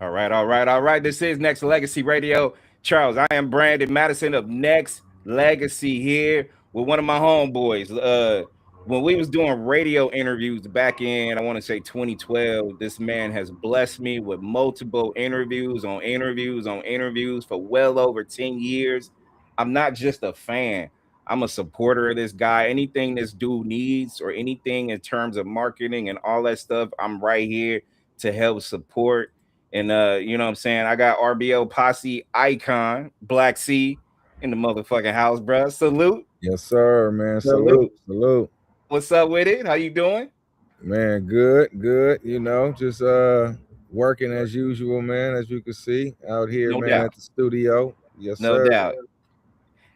All right, all right, all right. This is Nexxlegacy Radio. Charles, I am Brandon Madison of Next Legacy here with one of my homeboys. When we was doing radio interviews back in, I want to say 2012, this man has blessed me with multiple interviews on interviews on interviews for well over 10 years. I'm not just a fan. I'm a supporter of this guy. Anything this dude needs or anything in terms of marketing and all that stuff, I'm right here to help support. And you know what I'm saying? I got RBL Posse icon, Black C in the motherfucking house, bro. Salute. Yes, sir, man. Salute. Salute, salute. What's up with it? How you doing? Man, good, good. Just working as usual, man, as you can see out here, No man, doubt. at the studio. Yes, No sir. doubt.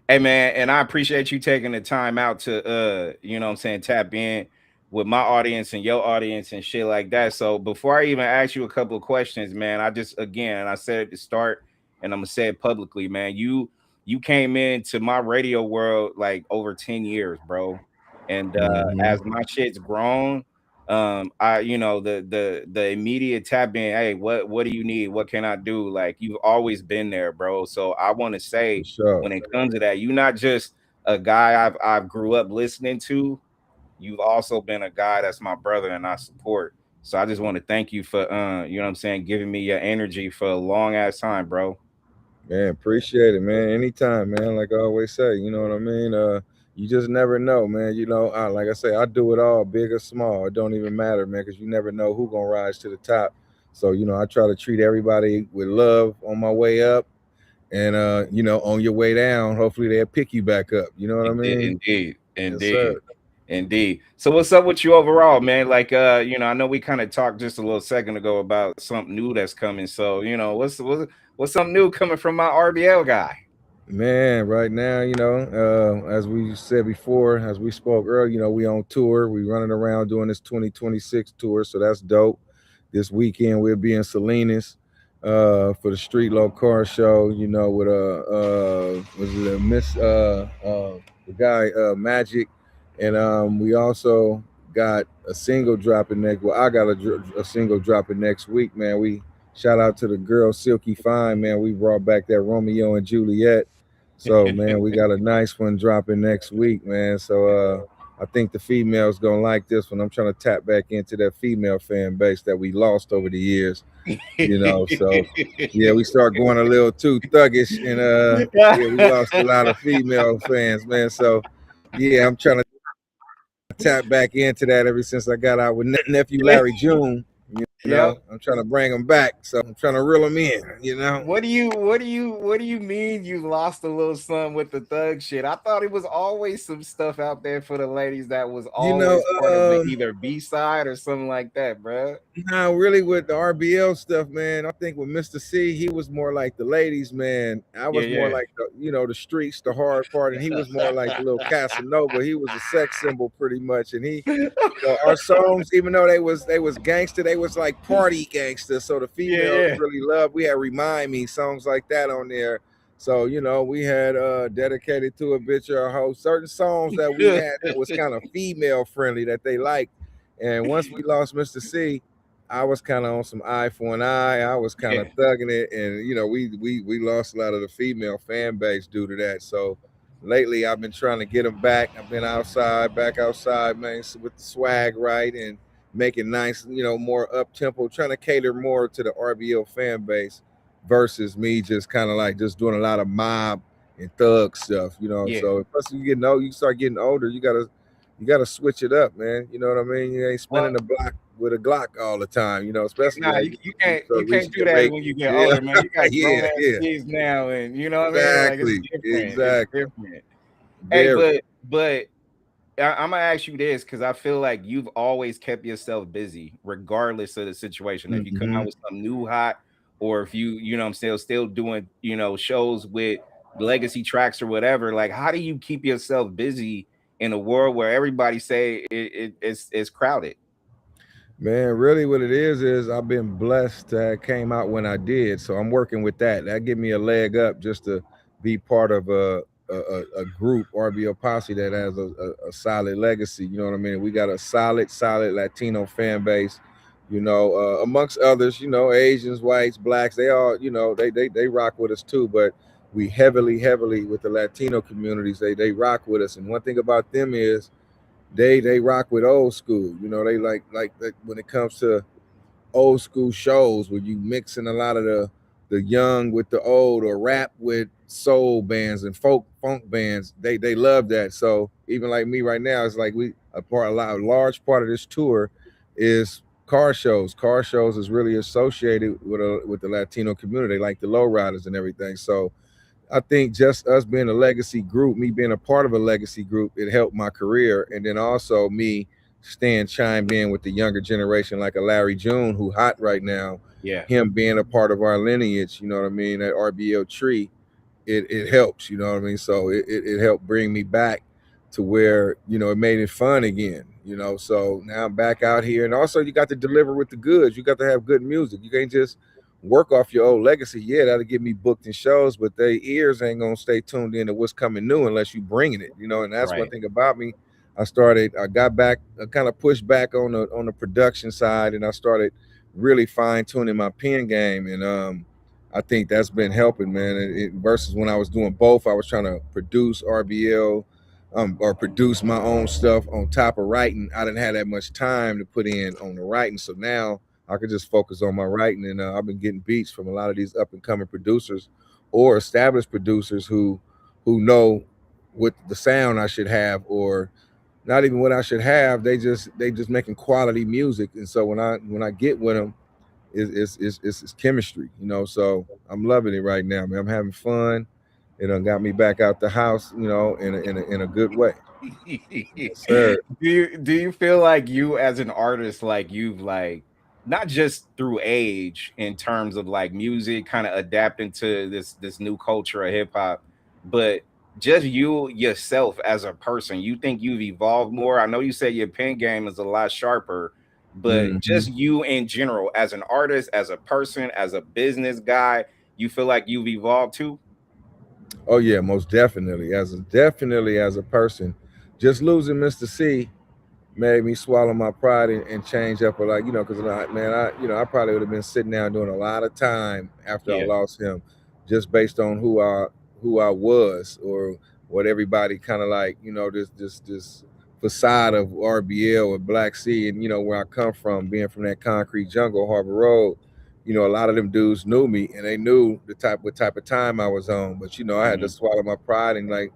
Hey man, and I appreciate you taking the time out to you know what I'm saying, tap in with my audience and your audience and shit like that. So before I even ask you a couple of questions, man, I just again I said at the start and I'm gonna say it publicly, man. You came into my radio world like over 10 years, bro. And as Hmm. my shit's grown, I you know the immediate tap in, hey, what do you need? What can I do? Like you've always been there, bro. So I want to For say sure. when it comes to that. You're not just a guy I've grew up listening to. You've also been a guy that's my brother and I support. So I just want to thank you for you know what I'm saying, giving me your energy for a long ass time, bro. Man, appreciate it, man. Anytime, man. Like I always say, you know what I mean? You just never know, man. Like I say, I do it all, big or small. It don't even matter, man, because you never know who gonna rise to the top. So, I try to treat everybody with love on my way up. And on your way down, hopefully they'll pick you back up. You know what I mean? Indeed, Yes, indeed, sir. indeed. So what's up with you overall, man? Like you know, I know we kind of talked just a little second ago about something new that's coming. So, you know, what's something new coming from my RBL guy? Man, right now, as we said before, as we spoke earlier, we on tour. We running around doing this 2026 tour, so that's dope. This weekend we'll be in Salinas for the Street Low Car Show. With was it a Miss the guy Magic, and we also got a single dropping next. Well, I got a single dropping next week, man. We shout out to the girl Silky Fine, man. We brought back that Romeo and Juliet. So man, we got a nice one dropping next week, man. So I think the females gonna like this one. I'm trying to tap back into that female fan base that we lost over the years. So yeah, we start going a little too thuggish, and yeah, we lost a lot of female fans, man. So yeah, I'm trying to tap back into that ever since I got out with nephew Larry June. Yep. I'm trying to bring them back, so I'm trying to reel them in. What do you mean you lost a little son with the thug shit? I thought it was always some stuff out there for the ladies that was You know, always part of the either B side or something like that, bro. Now, really, with the RBL stuff, man, I think with Mr. C, he was more like the ladies, man. I Yeah, was more yeah. like the streets, the hard part, and he was more like the little Casanova. He was a sex symbol, pretty much. And our songs, even though they was gangster, they was like party gangster. So the Yeah, females yeah. really loved. We had "Remind Me" songs like that on there. So we had dedicated to a bitch or a hoe. Certain songs that we had that was kind of female friendly that they liked. And once we lost Mr. C, I was kind of on some eye for an eye. I was kind of Yeah. thugging it, and we lost a lot of the female fan base due to that. So lately, I've been trying to get them back. I've been back outside, man, with the swag right and making nice, more up tempo, trying to cater more to the RBO fan base versus me just kind of like just doing a lot of mob and thug stuff. Yeah. So plus you start getting older, you gotta switch it up, man. You know what I mean? You ain't spinning Well, the block with a Glock all the time, especially nah, like you you can't you start can't reaching do your that late. when you get Yeah, older, man. You got grown yeah, ass yeah. kids now, and you know what I mean? Like it's Exactly. different. It's Exactly. different. Hey, Very. but I'm gonna ask you this because I feel like you've always kept yourself busy, regardless of the situation. If you come Hmm. out with something new hot, or if you know what I'm still doing, shows with legacy tracks or whatever, like how do you keep yourself busy in a world where everybody say it's crowded? Man, really what it is I've been blessed to have came out when I did. So I'm working with that. That give me a leg up just to be part of a group, RBO Posse, that has a solid legacy. You know what I mean? We got a solid Latino fan base. amongst others, Asians, whites, blacks, they all, they rock with us too. But we heavily with the Latino communities. They rock with us. And one thing about them is they rock with old school. They like when it comes to old school shows where you mixing a lot of the young with the old, or rap with soul bands and funk bands. They love that. So even like me right now, it's like a large part of this tour is car shows. Car shows is really associated with the Latino community, like the lowriders and everything. So I think just us being a legacy group, me being a part of a legacy group, it helped my career. And then also me staying chimed in with the younger generation, like a Larry June, who hot right now, Yeah. him being a part of our lineage, you know what I mean, that RBL tree, it helps, you know what I mean? So it helped bring me back to where, it made it fun again. So now I'm back out here. And also you got to deliver with the goods. You got to have good music. You can't just work off your old legacy. Yeah, that'll get me booked in shows, but their ears ain't gonna stay tuned in to what's coming new unless you bringing it. And that's one Right. thing about me. I got back, I kind of pushed back on the production side, and I started really fine tuning my pen game. And I think that's been helping, man. Versus when I was doing both, I was trying to produce RBL, or produce my own stuff on top of writing. I didn't have that much time to put in on the writing, so now I could just focus on my writing. And I've been getting beats from a lot of these up and coming producers or established producers who know what the sound I should have, or not even what I should have. They just making quality music, and so when I get with them, it's chemistry. So I'm loving it right now, man. I'm having fun. It done got me back out the house, in a good way. Yes, sir. Do you feel like you as an artist, like you've like not just through age in terms of like music kind of adapting to this new culture of hip hop, but just you yourself as a person, you think you've evolved more? I know you said your pen game is a lot sharper, but Hmm. just you in general as an artist, as a person, as a business guy, you feel like you've evolved too? Oh yeah, most definitely. Definitely as a person, just losing Mr. C made me swallow my pride and change up. Or like, because man, I probably would have been sitting down doing a lot of time after I Yeah. lost him, just based on who I was, or what everybody kind of like, this facade of RBL or Black Sea, and where I come from, being from that concrete jungle, Harbor Road. A lot of them dudes knew me, and they knew what type of time I was on. But I had to Mhm. swallow my pride and, like,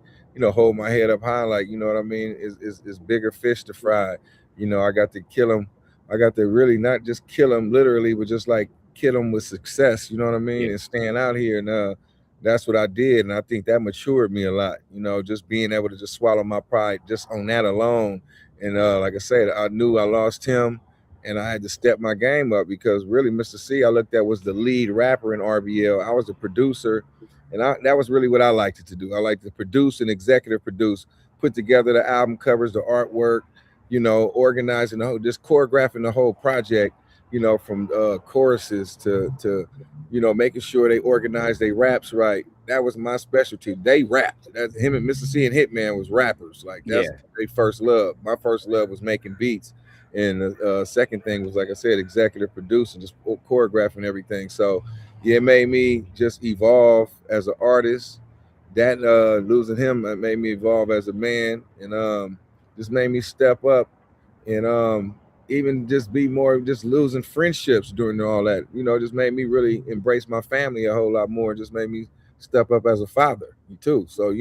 hold my head up high, like, you know what I mean? Is bigger fish to fry. I got to kill him. I got to really not just kill him literally, but just like kill him with success. You know what I mean? Yeah. And staying out here, and that's what I did, and I think that matured me a lot. Just being able to just swallow my pride just on that alone. And like I said, I knew I lost him, and I had to step my game up, because really, Mr. C, I looked at, was the lead rapper in RBL. I was the producer, and that was really what I liked to do. I liked to produce and executive produce, put together the album covers, the artwork, organizing the whole, just choreographing the whole project, from choruses to making sure they organized their raps right. That was my specialty. They rapped. That's him and Mr. C and Hitman was rappers. Like, that's Yeah. their first love. My first love was making beats. And the second thing was, like I said, executive producing, just choreographing everything. So yeah, it made me just evolve as an artist. That losing him made me evolve as a man, and just made me step up, and even just be more, just losing friendships during all that. Just made me really embrace my family a whole lot more. Just made me step up as a father too. So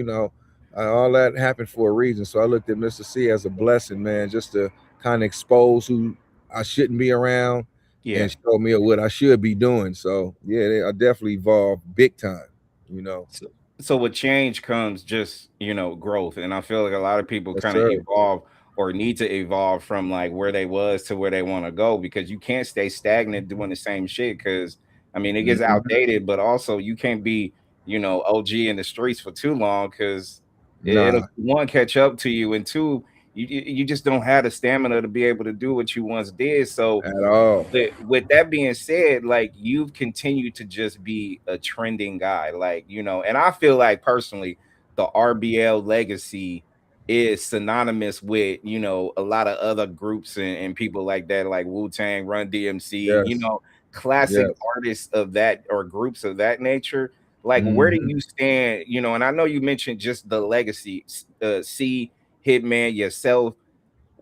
all that happened for a reason. So I looked at Mr. C as a blessing, man, just to kind of expose who I shouldn't be around, and Yeah. show me what I should be doing. So yeah, I definitely evolved big time. You know, So with change comes just, growth. And I feel like a lot of people yes kind of sir. evolve or need to evolve from like where they was to where they want to go, because you can't stay stagnant doing the same shit. Cause I mean, it gets Mhm. outdated, but also you can't be, OG in the streets for too long, because it'll, Nah, one, catch up to you, and two, you just don't have the stamina to be able to do what you once did. So at all. with that being said, like you've continued to just be a trending guy, like, and I feel like personally, the RBL legacy is synonymous with, you know, a lot of other groups and people like that, like Wu-Tang, Run DMC, you Yes, know, classic yes. artists of that or groups of that nature. Like, where do Hmm. you stand? You know, and I know you mentioned just the legacy, C, Hitman, yourself.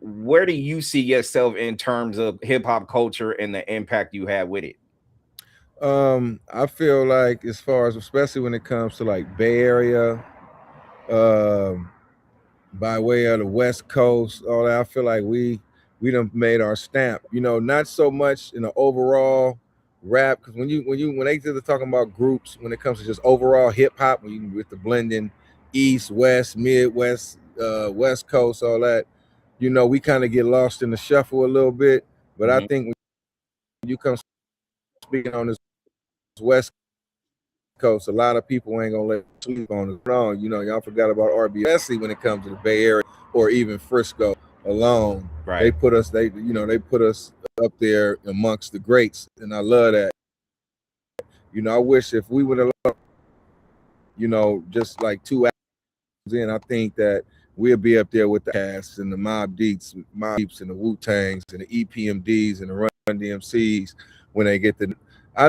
Where do you see yourself in terms of hip hop culture and the impact you had with it? I feel like as far as especially when it comes to like Bay Area, um, by way of the West Coast, all that, I feel like we done made our stamp. You know, not so much in the overall rap, because when they get to talking about groups, when it comes to just overall hip hop, when you with the blending East, West, Midwest, West Coast, all that, you know, we kind of get lost in the shuffle a little bit. But I Mhm. think when you come speaking on this West Coast, a lot of people ain't gonna let you sleep on it. Wrong, you know, y'all forgot about RB, especially when it comes to the Bay Area or even Frisco alone. Right. They put us up there amongst the greats, and I love that. You know, I wish if we would have, just like 2 hours in, I think that we'll be up there with the Casts and the Mob Deeps and the Wu Tangs and the EPMDs and the Run DMCs when they get the. I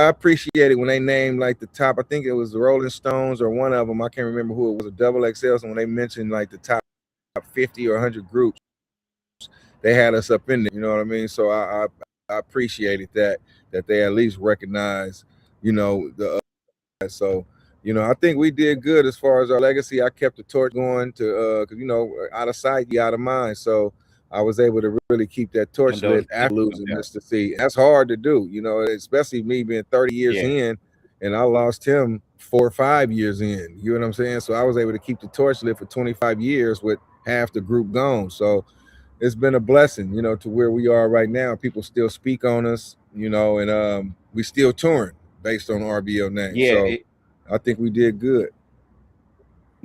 appreciate it when they named like the top. I think it was the Rolling Stones or one of them. I can't remember who it was. A double XL. So when they mentioned like the top 50 or 100 groups, they had us up in there. You know what I mean? So I appreciated that they at least recognize, the so, I think we did good as far as our legacy. I kept the torch going to, cause out of sight, you out of mind. So I was able to really keep that torch lit Condolences after to them. losing Yeah. Mr. C. That's hard to do, especially me being 30 years Yeah. in, and I lost him 4 or 5 years in. You know what I'm saying? So I was able to keep the torch lit for 25 years with half the group gone. So it's been a blessing, to where we are right now. People still speak on us, and we still touring based on RBO name. Yeah. So I think we did good.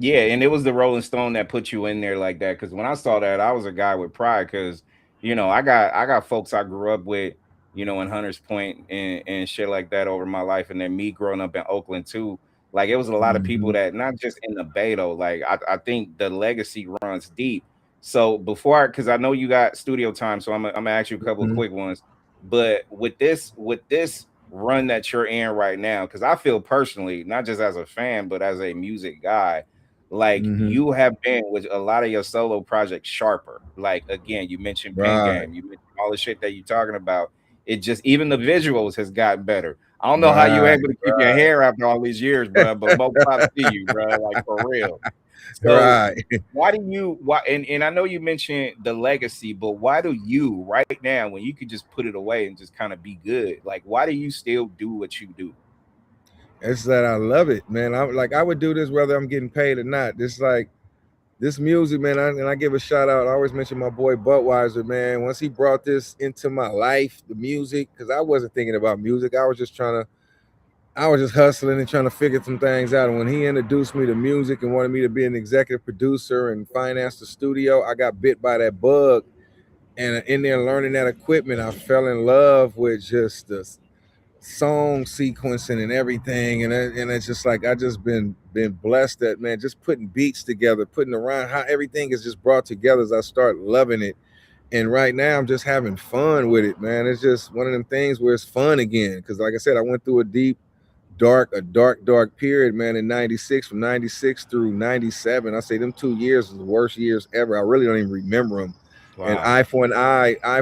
Yeah, and it was the Rolling Stone that put you in there like that. Because when I saw that, I was a guy with pride. Because I got folks I grew up with, you know, in Hunters Point and shit like that over my life, and then me growing up in Oakland too. Like it was a lot of people Hmm. that not just in the Bay though. Like I think the legacy runs deep. So because I know you got studio time, so I'm gonna ask you a couple of Hmm. quick ones. But with this run that you're in right now, because I feel personally, not just as a fan, but as a music guy, like Hmm. you have been with a lot of your solo projects sharper. Like again, you mentioned Pen Right, Game, you mentioned all the shit that you're talking about. It just even the visuals has gotten better. I don't know how you right, able to keep your hair after all these years, bro. But more props to you, bro. Like for real. So right. why do you why and I know you mentioned the legacy, but why do you right now when you could just put it away and just kind of be good? Like why do you still do what you do? It's that I love it, man. I would do this whether I'm getting paid or not. This like this music, man. And I give a shout out. I always mention my boy Budweiser, man. Once he brought this into my life, the music, because I wasn't thinking about music. I was just hustling and trying to figure some things out. And when he introduced me to music and wanted me to be an executive producer and finance the studio, I got bit by that bug. And in there learning that equipment, I fell in love with just the song sequencing and everything. And it's just like I just been blessed that, man, just putting beats together, putting around how everything is just brought together as I start loving it. And right now I'm just having fun with it, man. It's just one of them things where it's fun again. Because like I said, I went through a dark period, man, in 96, from 96 through 97. I say them 2 years was the worst years ever. I really don't even remember them. And Wow. eye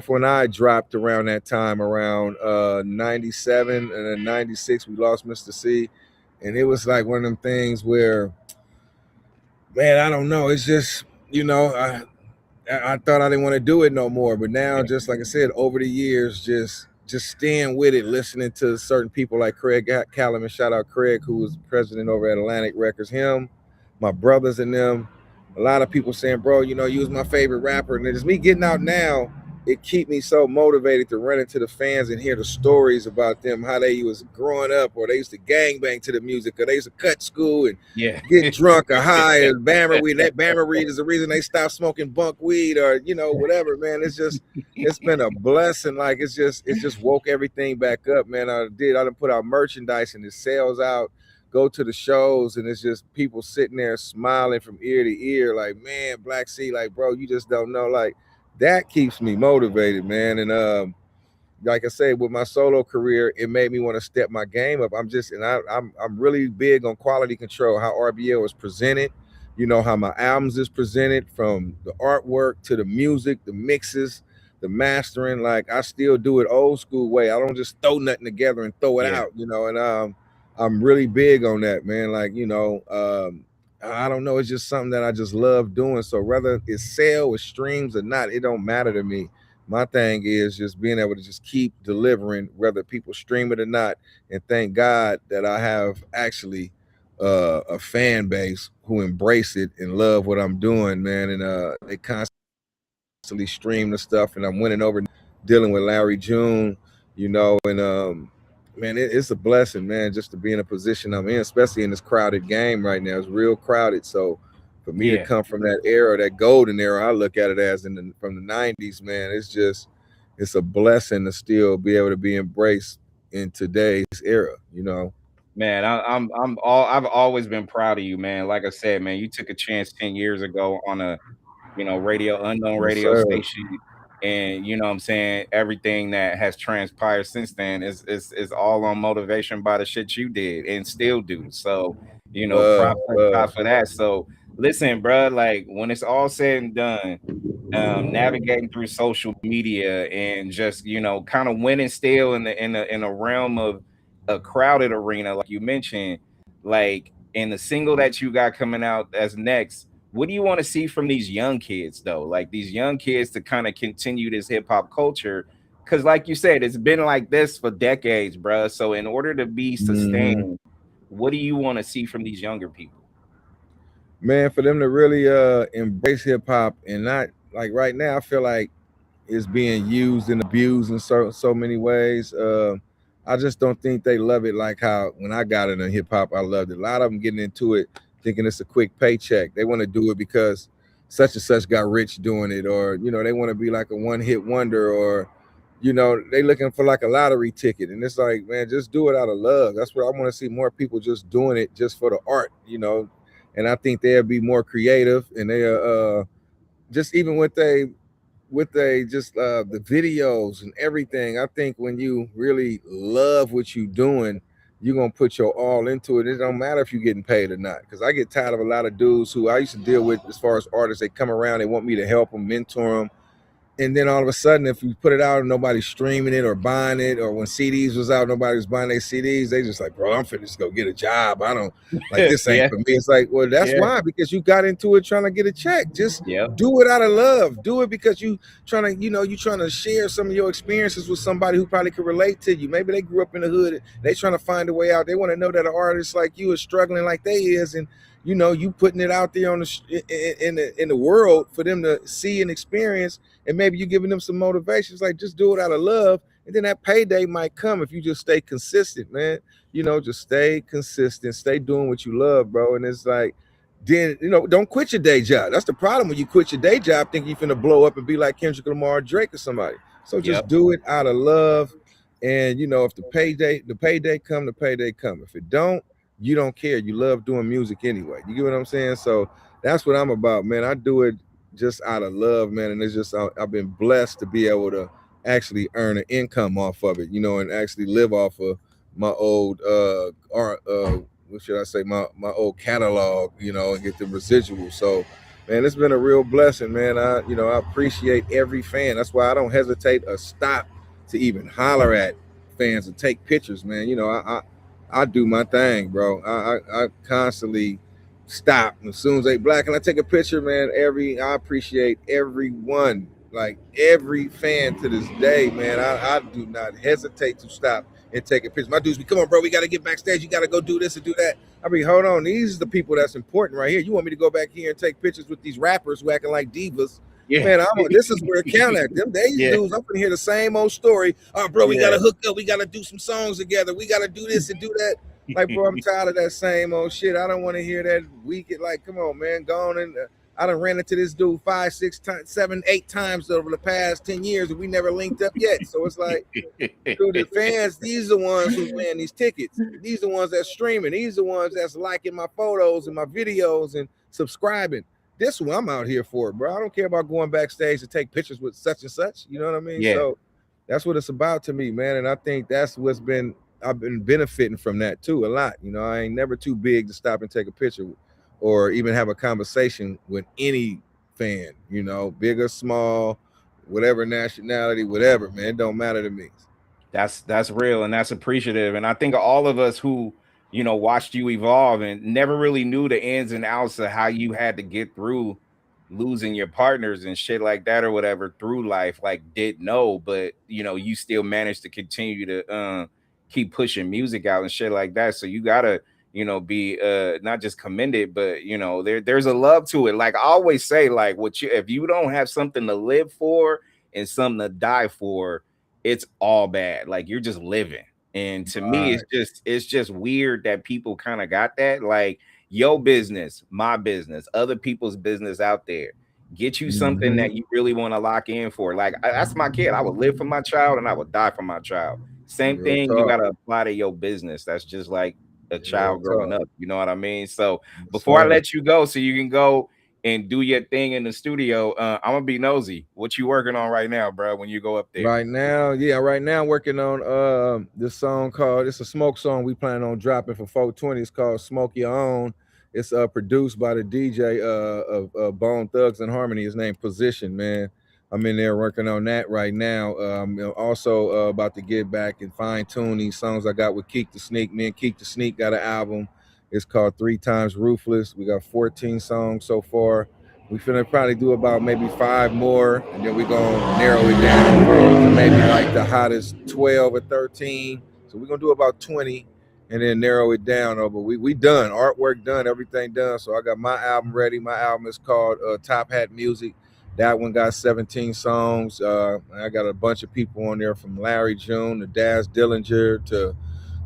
for an eye dropped around that time, around 97, and then 96 we lost Mr. C. And it was like one of them things where, man, I don't know. It's just, I thought I didn't want to do it no more, but now, Yeah. just like I said, over the years, just staying with it, listening to certain people like Craig Callum, and shout out Craig, who was president over at Atlantic Records. Him, my brothers, and them. A lot of people saying, "Bro, you was my favorite rapper," and it's me getting out now. It keep me so motivated to run into the fans and hear the stories about them, how they was growing up, or they used to gangbang to the music, or they used to cut school and Yeah. get drunk or high or Bama weed. That Bama weed is the reason they stopped smoking bunk weed, or whatever, man. It's been a blessing. Like it's just woke everything back up, man. I done put out merchandise and it sells out, go to the shows and it's just people sitting there smiling from ear to ear, like, man, Black Sea, like, bro, you just don't know. Like, that keeps me motivated, man. And like I say, with my solo career, it made me want to step my game up. I'm really big on quality control, how RBL is presented, how my albums is presented, from the artwork to the music, the mixes, the mastering. Like, I still do it old school way. I don't just throw nothing together and throw it Yeah. out, and I'm really big on that, man. Like, I don't know, it's just something that I just love doing. So whether it's sale or streams or not, it don't matter to me. My thing is just being able to just keep delivering, whether people stream it or not. And thank God that I have actually a fan base who embrace it and love what I'm doing, man. And they constantly stream the stuff, and I'm winning over, dealing with Larry June, and man, it's a blessing, man, just to be in a position I'm in, especially in this crowded game right now. It's real crowded. So for me to Yeah. come from that era, that golden era, I look at it as from the '90s, man. It's a blessing to still be able to be embraced in today's era. Man, I've always been proud of you, man. Like I said, man, you took a chance 10 years ago on a, unknown Yes, radio sir. station. And what I'm saying, everything that has transpired since then is all on motivation by the shit you did and still do. So, Love. props for that. So listen, bro, like when it's all said and done, navigating through social media and just kind of winning still in a realm of a crowded arena, like you mentioned, like in the single that you got coming out as next. What do you want to see from these young kids though? Like these young kids to kind of continue this hip hop culture, because like you said, it's been like this for decades, bro. So in order to be Hmm. sustained, what do you want to see from these younger people? Man, for them to really embrace hip hop, and not like right now, I feel like it's being used and abused in so many ways. I just don't think they love it like how when I got into hip hop, I loved it. A lot of them getting into it thinking it's a quick paycheck. They want to do it because such and such got rich doing it, or they want to be like a one hit wonder, or they looking for like a lottery ticket. And it's like, man, just do it out of love. That's what I want to see, more people just doing it just for the art. And I think they'll be more creative, and they just even with they just the videos and everything. I think when you really love what you're doing, you're gonna put your all into it. It don't matter if you're getting paid or not. Because I get tired of a lot of dudes who I used to deal with as far as artists. They come around, they want me to help them, mentor them, and then all of a sudden, if you put it out and nobody's streaming it or buying it, or when CDs was out, nobody was buying their CDs, they just like, bro, I'm finna just go get a job. I don't like this ain't Yeah, for me. It's like, well, that's yeah, why, because you got into it trying to get a check. Just yep, do it out of love. Do it because you trying to, you trying to share some of your experiences with somebody who probably could relate to you. Maybe they grew up in the hood. They trying to find a way out. They want to know that an artist like you is struggling like they is, and you putting it out there on the world for them to see and experience, and maybe you giving them some motivations. Like, just do it out of love, and then that payday might come if you just stay consistent, man. Just stay consistent, stay doing what you love, bro. And it's like, then don't quit your day job. That's the problem. When you quit your day job thinking you're finna blow up and be like Kendrick Lamar or Drake or somebody. So just yep, do it out of love. And if the payday come, the payday come. If it don't, you don't care. You love doing music anyway. You get what I'm saying? So that's what I'm about, man. I do it just out of love, man. And it's just I've been blessed to be able to actually earn an income off of it, and actually live off of my old art, what should I say, my old catalog, and get the residuals. So, man, it's been a real blessing, man. I appreciate every fan. That's why I don't hesitate or stop to even holler at fans and take pictures, man. I do my thing, bro. I constantly stop as soon as they black and I take a picture, man. I appreciate everyone, like every fan to this day, man. I do not hesitate to stop and take a picture. My dudes be, come on, bro, we got to get backstage. You got to go do this and do that. I mean, hold on. These are the people that's important right here. You want me to go back here and take pictures with these rappers who acting like divas? yeah, Man, this is where it count at. Them days, yeah, dudes, I'm gonna hear the same old story. Oh, bro, we yeah. gotta hook up. We gotta do some songs together. We gotta do this and do that. Like, bro, I'm tired of that same old shit. I don't want to hear that week. Like, come on, man, go on and I done ran into this dude 5, 6 times, 7, 8 times over the past 10 years, and we never linked up yet. So it's like, dude, the fans, these are the ones who's buying these tickets. These are the ones that's streaming. These are the ones that's liking my photos and my videos and subscribing. This one I'm out here for, bro. I don't care about going backstage to take pictures with such and such. You know what I mean? Yeah, So that's what it's about to me, man. And I think that's what's been I've been benefiting from that too a lot. You know, I ain't never too big to stop and take a picture or even have a conversation with any fan, you know, big or small, whatever nationality, whatever, man. It don't matter to me. that's real and that's appreciative. And I think all of us who, watched you evolve and never really knew the ins and outs of how you had to get through losing your partners and shit like that or whatever through life, like did know, but you still managed to continue to keep pushing music out and shit like that. So you gotta, be not just commended, but there's a love to it. Like I always say, like if you don't have something to live for and something to die for, it's all bad. Like you're just living. And to me, Right. it's just weird that people kind of got that. Like your business, my business, other people's business out there. Get you something Mm-hmm. that you really want to lock in for. Like that's my kid. I would live for my child and I would die for my child. Same Real thing you talk. gotta apply to your business. That's just like a Real child growing talk. up. You know what I mean? So Yes, before I sir. let you go, so you can go and do your thing in the studio, I'm gonna be nosy. What you working on right now, bro? When you go up there? Right now, yeah, right now I'm working on this song called it's a smoke song we plan on dropping for 420. It's called Smoke Your Own. It's produced by the DJ of Bone Thugs and Harmony. His name Position, man. I'm in there working on that right now. Also about to get back and fine tune these songs I got with Keek the Sneak. Me and Keek the Sneak got an album. It's called Three Times Ruthless. We got 14 songs so far. We finna probably do about maybe 5 more, and then we gonna narrow it down to maybe like the hottest 12 or 13. So we're gonna do about 20, and then narrow it down. But we done artwork done, everything done. So I got my album ready. My album is called Top Hat Music. That one got 17 songs. I got a bunch of people on there from Larry June to Daz Dillinger to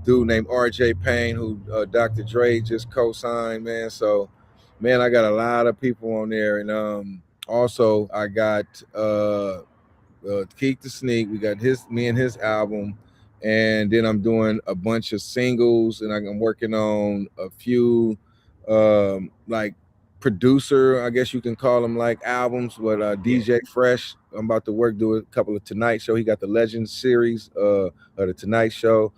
dude named R.J. Payne, who Dr. Dre just co-signed, man. So, man, I got a lot of people on there, and also I got Keek the Sneak. We got me and his album, and then I'm doing a bunch of singles, and I'm working on a few like producer, I guess you can call them like albums. But Yeah. DJ Fresh, I'm about to do a couple of Tonight Show. He got the Legends series of the Tonight Show.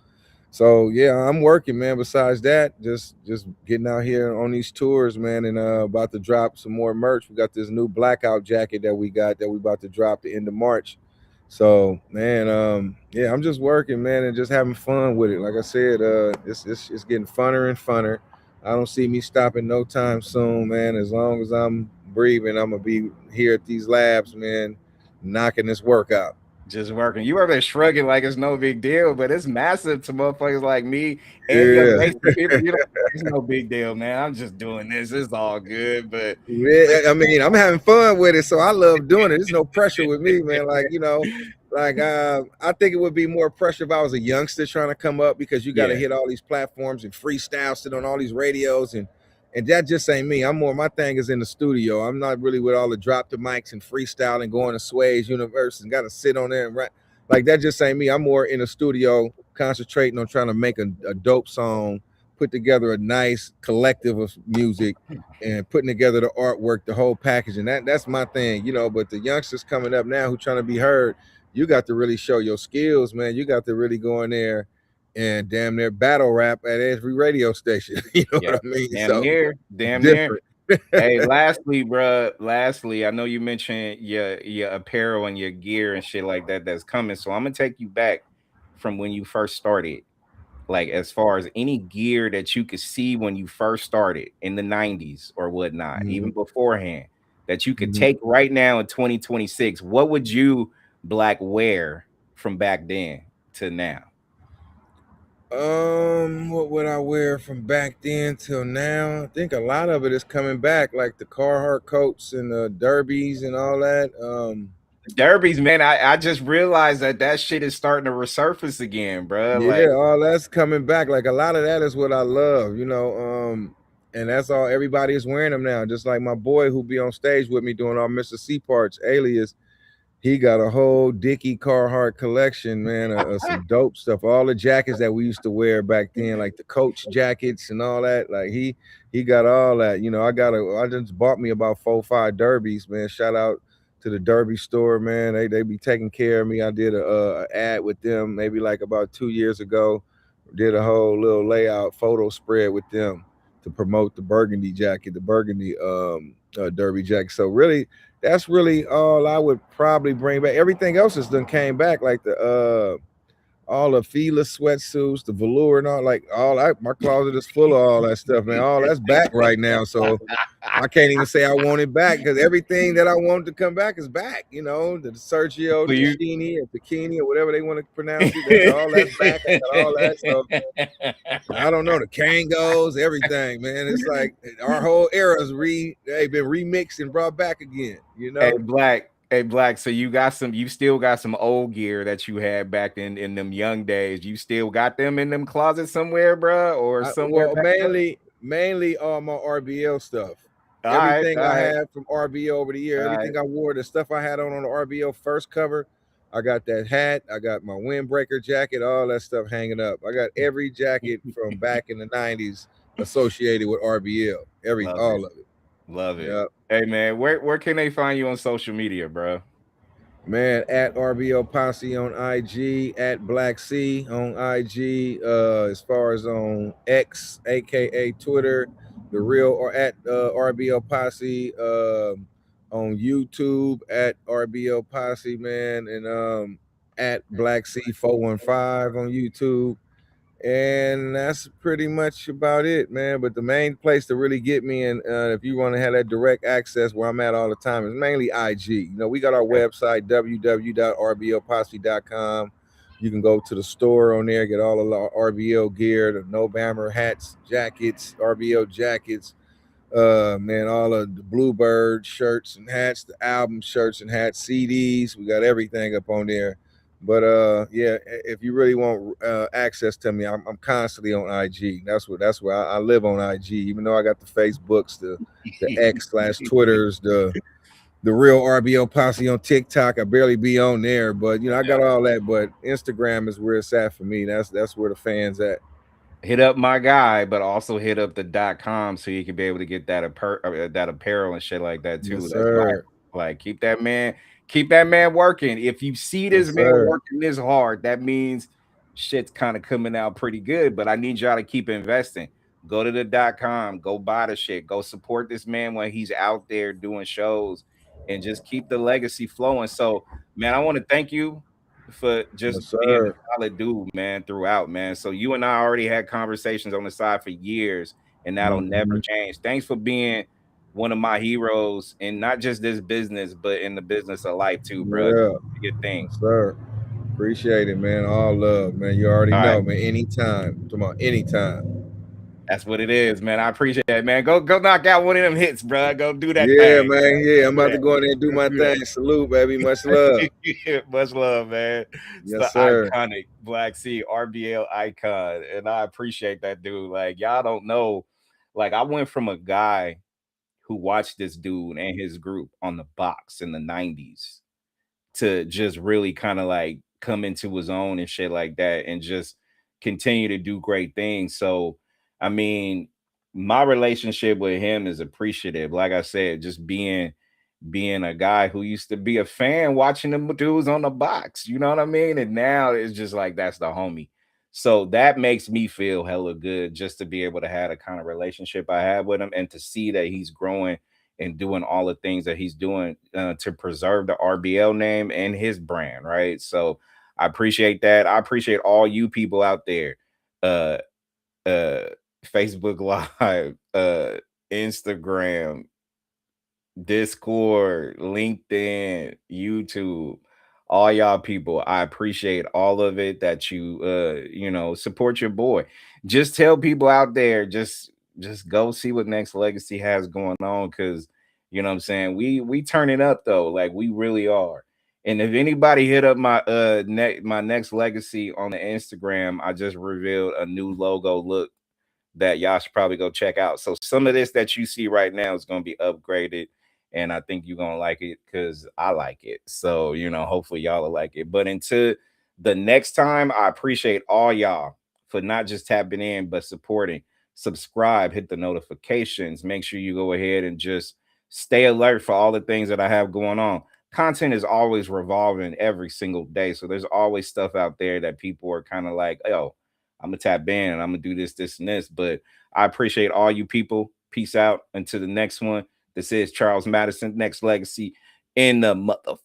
So yeah, I'm working, man. Besides that, just getting out here on these tours, man, and about to drop some more merch. We got this new blackout jacket that we about to drop the end of March. So man, yeah, I'm just working, man, and just having fun with it. Like I said, it's getting funner and funner. I don't see me stopping no time soon, man. As long as I'm breathing, I'm gonna be here at these labs, man, knocking this work out. Just working. You over there shrugging like it's no big deal, but it's massive to motherfuckers like me and your Yeah. basic people. It's no big deal, man. I'm just doing this. It's all good. But Yeah, I mean, I'm having fun with it, so I love doing it. There's no pressure with me, man. Like, like I think it would be more pressure if I was a youngster trying to come up because you got to yeah, hit all these platforms and freestyle, sit on all these radios, and that just ain't me. I'm more my thing is in the studio. I'm not really with all the drop the mics and freestyle and going to Sway's Universe and got to sit on there and write. Like that just ain't me. I'm more in the studio concentrating on trying to make a dope song, put together a nice collective of music and putting together the artwork, the whole package, and that's my thing, But the youngsters coming up now who trying to be heard, you got to really show your skills, man. You got to really go in there and damn near battle rap at every radio station. You know yeah. what I mean? Damn So near, it's damn near. different. Hey, lastly, bruh, lastly, I know you mentioned your apparel and your gear and shit like that that's coming. So I'm gonna take you back from when you first started. Like as far as any gear that you could see when you first started in the 90s or whatnot, even Mhm, beforehand, that you could mhm. take right now in 2026, what would you black wear from back then to now? What would I wear from back then till now? I think a lot of it is coming back, like the Carhartt coats and the derbies and all that. Derbies, man, I just realized that shit is starting to resurface again, bro. Like, Yeah, all that's coming back. Like a lot of that is what I love. and that's all. Everybody is wearing them now. Just like my boy who be on stage with me doing all Mr. C parts, Alias. He got a whole Dickie Carhartt collection, man, some dope stuff. All the jackets that we used to wear back then, like the Coach jackets and all that. Like he got all that. You know, I just bought me about 4 or 5 derbies, man. Shout out to the Derby store, man. They be taking care of me. I did a ad with them maybe like about 2 years ago. Did a whole little layout photo spread with them to promote the burgundy jacket, the burgundy derby jacket. So really, that's really all I would probably bring back. Everything else has done came back, like the all the Fila sweatsuits, the velour and all. Like all I, my closet is full of all that stuff, man. All that's back right now. So I can't even say I want it back because everything that I wanted to come back is back. You know, the Sergio So you Tacchini or Tacchini or whatever they want to pronounce it. All that's back. I got all that. So I don't know, the Kangos, everything, man. It's like our whole era's they've been remixed and brought back again, you Hey know. Black, hey Black. So you still got some old gear that you had back in them young days. You still got them in them closets somewhere, bro, or somewhere Well, back up? mainly all my RBL stuff. All right, Everything all I right, had from RBL over the year, all right. everything I wore, the stuff I had on the RBL first cover. I got that hat, I got my windbreaker jacket, all that stuff hanging up. I got every jacket from back in the 90s associated with RBL. Love it, All of it. love it. Yeah. Hey man, where can they find you on social media, bro? Man, at RBO Posse on IG, at Black C on IG, as far as on X, aka Twitter, the real or at RBO Posse, on YouTube at RBO Posse, man, and at Black C 415 on YouTube. And that's pretty much about it, man. But the main place to really get me in, if you want to have that direct access where I'm at all the time, is mainly IG. You know, we got our Okay. website, www.rboposse.com. You can go to the store on there, get all of our RBO gear, the No Bammer hats, jackets, RBO jackets, man, all of the Bluebird shirts and hats, the album shirts and hats, CDs. We got everything up on there. But yeah, if you really want access to me, I'm constantly on IG. That's where I live on IG. Even though I got the Facebooks, the X/Twitters, the real RBO Posse on TikTok. I barely be on there, but you know I got all that. But Instagram is where it's at for me. That's where the fans at. Hit up my guy, but also hit up the .com so you can be able to get that apparel and shit like that too. Yes, That's my sir. like keep that man working. If you see this Yes, man sir. working this hard, that means shit's kind of coming out pretty good. But I need y'all to keep investing. Go to the .com, go buy the shit, go support this man when he's out there doing shows, and just keep the legacy flowing. So, man, I want to thank you for just Yes, being sir. a solid dude, man, throughout, man. So you and I already had conversations on the side for years, and that'll never Hmm. change. Thanks for being one of my heroes in not just this business, but in the business of life too, bro. Yeah. Do your thing. Yes, sir. Appreciate it, man. All love, man. You already All right. know, man. Anytime. Come on, anytime. That's what it is, man. I appreciate it, man. Go knock out one of them hits, bro. Go do that Yeah, thing, man. man. Yeah, I'm Do about to that. go in there and do Go my do that. thing. Salute, baby. Much love. Much love, man. It's Yes, the sir. iconic Black Sea RBL icon, and I appreciate that dude. Like y'all don't know, like I went from a guy who watched this dude and his group on the box in the '90s to just really kind of like come into his own and shit like that, and just continue to do great things. So, I mean, my relationship with him is appreciative. Like I said, just being a guy who used to be a fan watching them dudes on the box, you know what I mean? And now it's just like that's the homie. So that makes me feel hella good just to be able to have a kind of relationship I have with him and to see that he's growing and doing all the things that he's doing to preserve the RBL name and his brand, right? So I appreciate that. I appreciate all you people out there. Uh uh Facebook Live, Instagram, Discord, LinkedIn, YouTube, all y'all people. I appreciate all of it that you support your boy. Just tell people out there, just go see what Next Legacy has going on cuz you know what I'm saying? We turn it up though, like we really are. And if anybody hit up my Next Legacy on the Instagram, I just revealed a new logo look that y'all should probably go check out. So some of this that you see right now is going to be upgraded, and I think you're going to like it because I like it. So, hopefully y'all will like it. But until the next time, I appreciate all y'all for not just tapping in, but supporting. Subscribe, hit the notifications. Make sure you go ahead and just stay alert for all the things that I have going on. Content is always revolving every single day. So there's always stuff out there that people are kind of like, yo, I'm gonna tap in and I'm gonna do this, this, and this. But I appreciate all you people. Peace out until the next one. This is Charles Madison, Next Legacy in the motherfucking